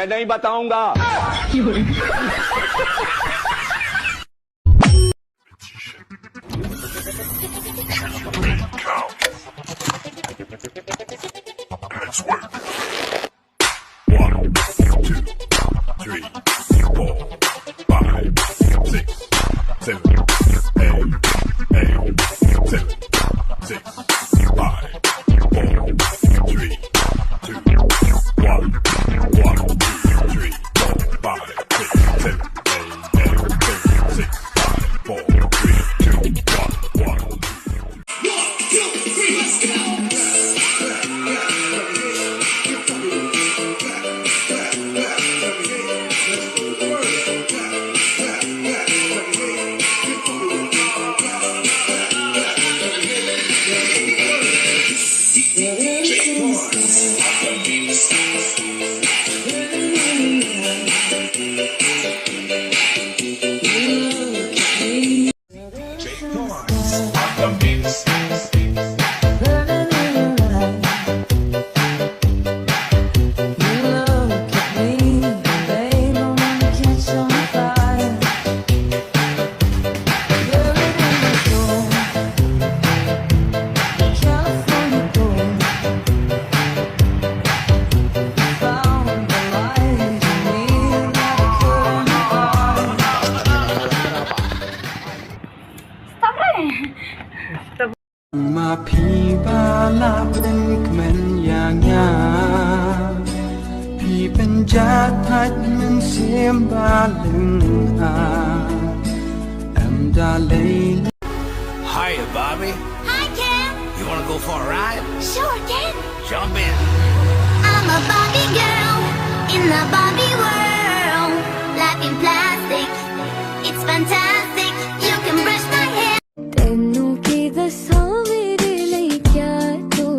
मैं नहीं बताऊंगा।มาพี่บาลาเป็นมันอย่างยาพี่เป็นจัดพัดมันเสียมบาลึงdarling. Hiya, Bobby. Hi, Ken. You wanna go for a ride? Sure, Ken. Jump in. I'm a Barbie girl in the Barbie world. Life in plastic, it's fantastic. You can brush my hair. ਤੈਨੂੰ ਕੀ ਦੱਸਾਂ ਮੇਰੇ ਲਈ ਕਿਆ ਤੂੰ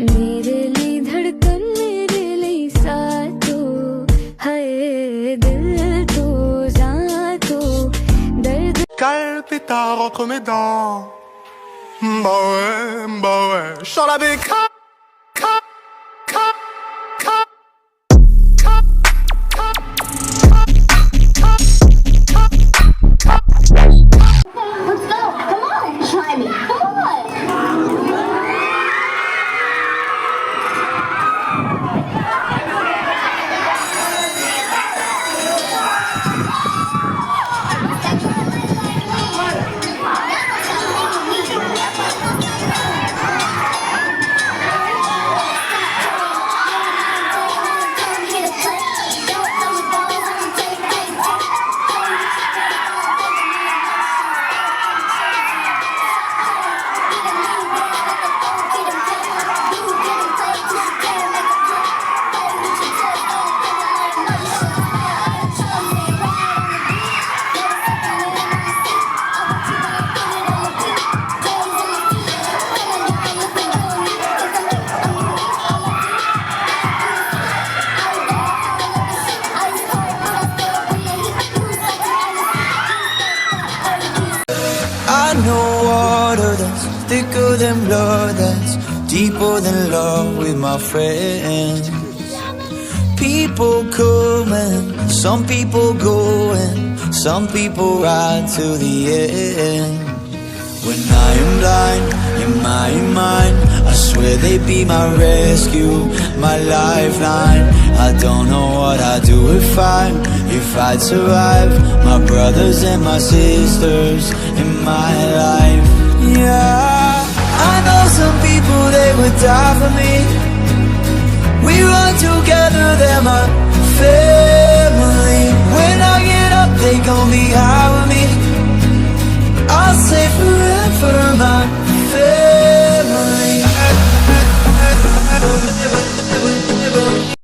ਮੇਰੇ ਲਈ ਧੜਕਨ ਮੇਰੇ ਲਈ ਸਾਹ ਤੂੰ ਹਾਏ ਦਿਲ ਤੂੰ ਜਾਨ ਤੂੰ ਦਰਦ Palpitare entre mes dents. Bah ouais, j'en avais Let's go. Come on. Try me. Come on. I know water that's thicker than blood, that's deeper than love with my friends. People come and some people go, and some people ride to the end. When I am blind in my mind, I swear they'd be my rescue, my lifeline. I don't know what I'd do if I'd survive. My brothers and my sisters in my life. Yeah, I know some people, they would die for me. We run together, they're my family. When I get up, they gon' be high with me. I'll say forever, my